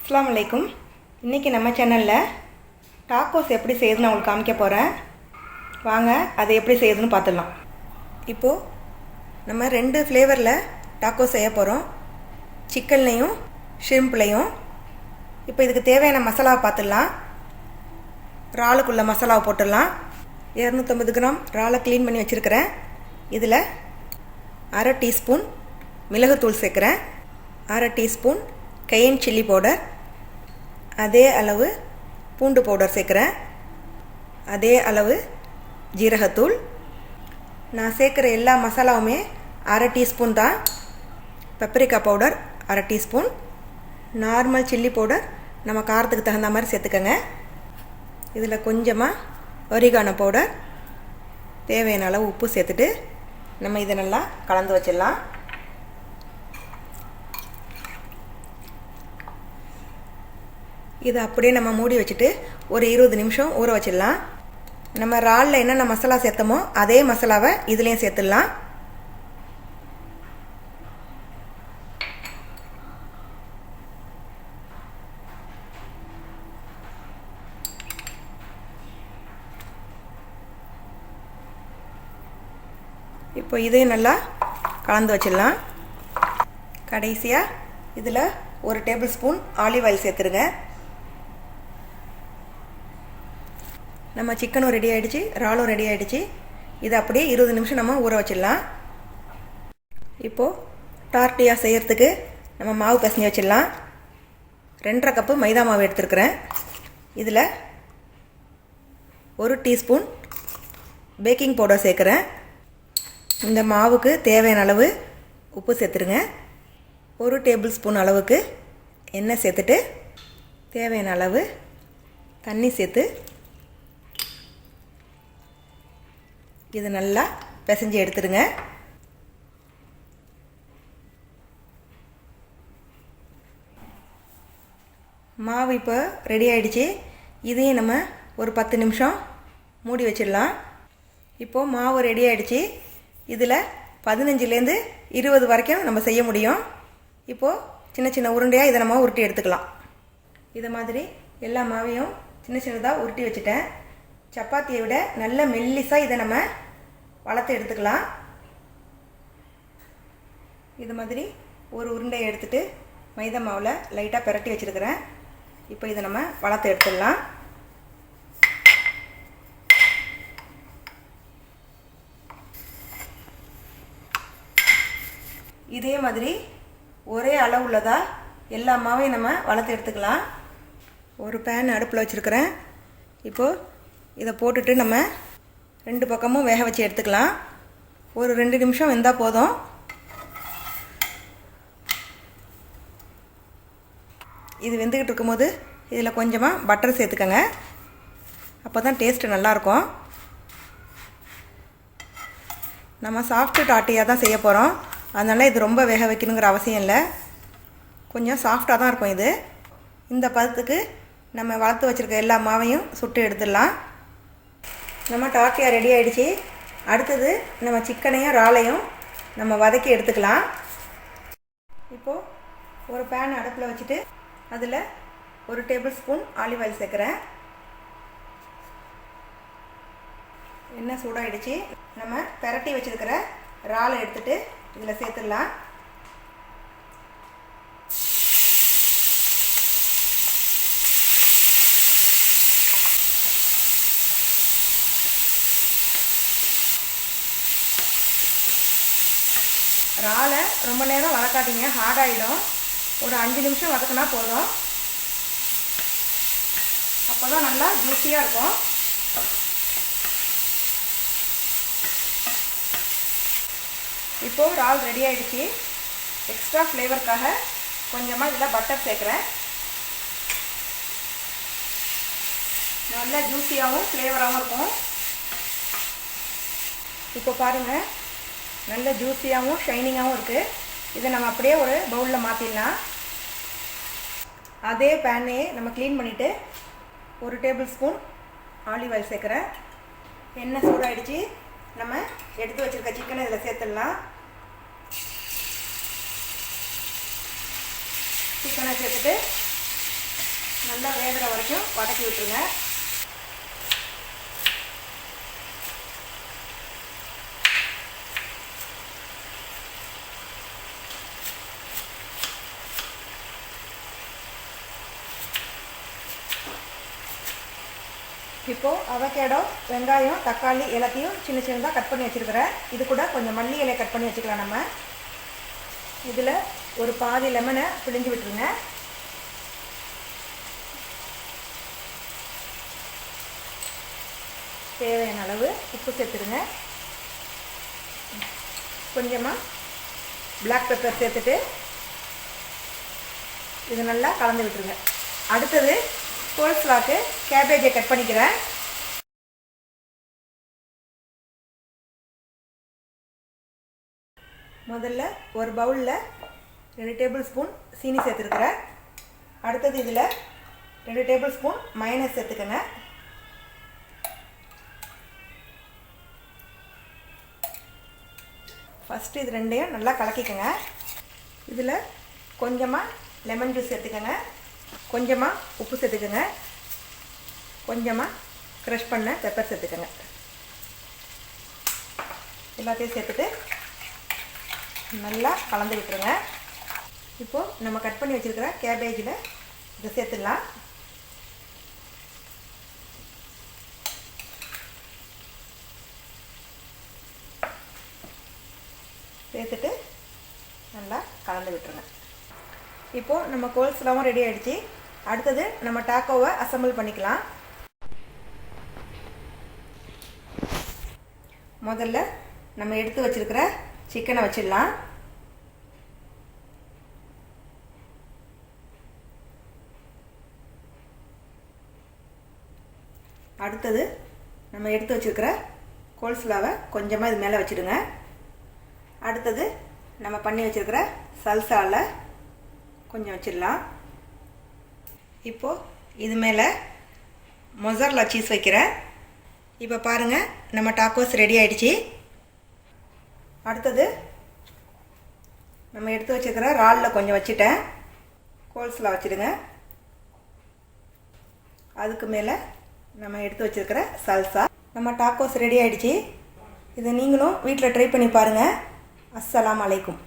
அஸ்ஸலாமு அலைக்கும். இன்றைக்கி நம்ம சேனலில் டாக்கோஸ் எப்படி செய்யுதுன்னு நான் உங்களுக்கு காமிக்க போகிறேன். வாங்க அதை எப்படி செய்யுதுன்னு பார்த்துடலாம். இப்போது நம்ம 2 ஃப்ளேவரில் டாக்கோஸ் செய்ய போகிறோம், சிக்கன்லேயும் ஷ்ரிம்ப்லேயும். இப்போ இதுக்கு தேவையான மசாலாவை பார்த்துடலாம். இறாலுக்குள்ள மசாலாவை போட்டுடலாம். 250 கிராம் இறாலை க்ளீன் பண்ணி வச்சுருக்கிறேன். இதில் அரை டீஸ்பூன் மிளகுத்தூள் சேர்க்குறேன், அரை டீஸ்பூன் கயன் சில்லி பவுடர், அதே அளவு பூண்டு பவுடர் சேர்க்குறேன், அதே அளவு ஜீரகத்தூள். நான் சேர்க்குற எல்லா மசாலாவுமே அரை டீஸ்பூன் தான். பெப்பரிக்கா பவுடர் அரை டீஸ்பூன், நார்மல் சில்லி பவுடர் நம்ம காரத்துக்கு தகுந்த மாதிரி சேர்த்துக்கங்க. இதில் கொஞ்சமாக ஒரிகானோ பவுடர், தேவையான அளவு உப்பு சேர்த்துட்டு நம்ம இதை நல்லா கலந்து வச்சிடலாம். இதை அப்படியே நம்ம மூடி வச்சுட்டு ஒரு 20 நிமிஷம் ஊற வச்சிடலாம். நம்ம இறாலில் என்னென்ன மசாலா சேர்த்தோமோ அதே மசாலாவை இதுலேயும் சேர்த்துடலாம். இப்போ இதையும் நல்லா கலந்து வச்சிடலாம். கடைசியாக இதில் ஒரு டேபிள் ஸ்பூன் ஆலிவ் ஆயில் சேர்த்துருங்க. நம்ம சிக்கனும் ரெடி ஆகிடுச்சு, இறாலும் ரெடி ஆகிடுச்சு. இதை அப்படியே 20 நிமிஷம் நம்ம ஊற வச்சிடலாம். இப்போது டார்ட்டியா செய்கிறதுக்கு நம்ம மாவு பிசைஞ்சு வச்சிடலாம். 2.5 கப்பு மைதா மாவு எடுத்துருக்கிறேன். இதில் 1 டீஸ்பூன் பேக்கிங் பவுடர் சேர்க்குறேன். இந்த மாவுக்கு தேவையான அளவு உப்பு சேர்த்துருங்க. 1 டேபிள் ஸ்பூன் அளவுக்கு எண்ணெய் சேர்த்துட்டு தேவையான அளவு தண்ணி சேர்த்து இது நல்லா பிசைஞ்சு எடுத்துடுங்க. மாவு இப்போ ரெடி ஆகிடுச்சு. இதையும் நம்ம ஒரு 10 நிமிஷம் மூடி வச்சிடலாம். இப்போது மாவு ரெடி ஆகிடுச்சு. இதில் 15லேருந்து 20 வரைக்கும் நம்ம செய்ய முடியும். இப்போது சின்ன சின்ன உருண்டையாக இதை நம்ம உருட்டி எடுத்துக்கலாம். இதை மாதிரி எல்லா மாவையும் சின்ன சின்னதாக உருட்டி வச்சுட்டேன். சப்பாத்தியை விட நல்ல மெல்லிசாக இதை நம்ம வளர்த்து எடுத்துக்கலாம். இது மாதிரி ஒரு உருண்டையை எடுத்துகிட்டு மைதா மாவில் லைட்டாக பிரட்டி வச்சுருக்கிறேன். இப்போ இதை நம்ம வளர்த்து எடுத்துடலாம். இதே மாதிரி ஒரே அளவு உள்ளதாக எல்லா மாவையும் நம்ம வளர்த்து எடுத்துக்கலாம். ஒரு பேன் அடுப்பில் வச்சுருக்கிறேன். இப்போது இதை போட்டுட்டு நம்ம 2 பக்கமும் வேக வச்சு எடுத்துக்கலாம். ஒரு 2 நிமிஷம் வெந்தால் போதும். இது வெந்துக்கிட்டு இருக்கும்போது இதில் கொஞ்சமாக பட்டர் சேர்த்துக்கங்க. அப்போ தான் டேஸ்ட்டு நல்லாயிருக்கும். நம்ம சாஃப்ட்டு டாட்டியாக தான் செய்ய போகிறோம். அதனால் இது ரொம்ப வேக வைக்கணுங்கிற அவசியம் இல்லை. கொஞ்சம் சாஃப்டாக தான் இருக்கும் இது. இந்த பதத்துக்கு நம்ம வளர்த்து வச்சுருக்க எல்லா மாவையும் சுட்டு எடுத்துடலாம். நம்ம டார்ட்டியா ரெடி ஆகிடுச்சு. அடுத்தது நம்ம சிக்கனையும் இறாலையும் நம்ம வதக்கி எடுத்துக்கலாம். இப்போது ஒரு பேன் அடுப்பில் வச்சுட்டு அதில் 1 டேபிள் ஸ்பூன் ஆலிவ் ஆயில் சேர்க்குறேன். எண்ணெய் சூடாகிடுச்சு. நம்ம பிரட்டி வச்சுருக்கிற இறாலை எடுத்துகிட்டு இதில் சேர்த்துடலாம். இறாலை ரொம்ப நேரம் வதக்காதீங்க, ஹார்டாகிடும். ஒரு 5 நிமிஷம் வதக்கினா போதும். அப்போ தான் நல்லா ஜூஸியாக இருக்கும். இப்போது இறால் ரெடி ஆகிடுச்சு. எக்ஸ்ட்ரா ஃப்ளேவருக்காக கொஞ்சமாக இதில் பட்டர் சேர்க்குறேன். நல்லா ஜூஸியாகவும் ஃப்ளேவராகவும் இருக்கும். இப்போ பாருங்கள், நல்ல ஜூஸியாகவும் ஷைனிங்காகவும் இருக்குது. இதை நம்ம அப்படியே ஒரு பவுலில் மாற்றிடலாம். அதே பேனே நம்ம க்ளீன் பண்ணிவிட்டு 1 டேபிள் ஸ்பூன் ஆலிவ் ஆயில் சேர்க்குறேன். எண்ணெய் சூடாகிடுச்சு. நம்ம எடுத்து வச்சுருக்க சிக்கனை இதில் சேர்த்துடலாம். சிக்கனை சேர்த்துட்டு நல்லா வேகிற வரைக்கும் வதக்கி விட்டுருங்க. இப்போது அவகேடோ, வெங்காயம், தக்காளி எல்லாத்தையும் சின்ன சின்னதாக கட் பண்ணி வச்சுருக்கிறேன். இது கூட கொஞ்சம் மல்லி இலையை கட் பண்ணி வச்சுக்கலாம். நம்ம இதில் ஒரு பாதி லெமனை பிழிஞ்சு விட்டுருங்க. தேவையான அளவு உப்பு சேர்த்துருங்க. கொஞ்சமாக பிளாக் பெப்பர் சேர்த்துட்டு இது நல்லா கலந்து விட்டுருங்க. அடுத்தது கோல்ஸ்லாக்கு கேபேஜை கட் பண்ணிக்கிறேன். முதல்ல ஒரு பவுலில் 2 டேபிள் ஸ்பூன் சீனி சேர்த்துருக்குறேன். அடுத்தது இதில் 2 டேபிள் ஸ்பூன் மயோனைஸ் சேர்த்துக்கங்க. ஃபஸ்ட்டு இது ரெண்டையும் நல்லா கலக்கிக்கங்க. இதில் கொஞ்சமாக லெமன் ஜூஸ் சேர்த்துக்கங்க. கொஞ்சமாக உப்பு சேர்த்துக்கங்க. கொஞ்சமாக க்ரஷ் பண்ண பெப்பர் சேர்த்துக்கங்க. எல்லாத்தையும் சேர்த்துட்டு நல்லா கலந்து விட்டுருங்க. இப்போது நம்ம கட் பண்ணி வச்சுருக்கிற கேபேஜில் இதை சேர்த்துடலாம். சேர்த்துட்டு நல்லா கலந்து விட்டுருங்க. இப்போது நம்ம கோல்ஸ்லாவும் ரெடி ஆகிடுச்சு. அடுத்தது நம்ம டாக்கோவை அசம்பிள் பண்ணிக்கலாம். முதல்ல நம்ம எடுத்து வச்சுருக்கிற சிக்கனை வச்சிடலாம். அடுத்தது நம்ம எடுத்து வச்சுருக்கிற கோல்ஸ்லாவை கொஞ்சமாக இது மேலே வச்சுடுங்க. அடுத்தது நம்ம பண்ணி வச்சுருக்கிற சல்சாவில் கொஞ்சம் வச்சிடலாம். இப்போது இது மேலே மொசரல்லா சீஸ் வைக்கிறேன். இப்போ பாருங்கள், நம்ம டாக்கோஸ் ரெடி ஆகிடுச்சு. அடுத்தது நம்ம எடுத்து வச்சுருக்கிற ராலில் கொஞ்சம் வச்சுட்டேன். கோல்ஸ்லா வச்சுடுங்க. அதுக்கு மேலே நம்ம எடுத்து வச்சுருக்கிற சல்சா. நம்ம டாக்கோஸ் ரெடி ஆகிடுச்சு. இதை நீங்களும் வீட்டில் ட்ரை பண்ணி பாருங்கள். அஸ்ஸலாமு அலைக்கும்.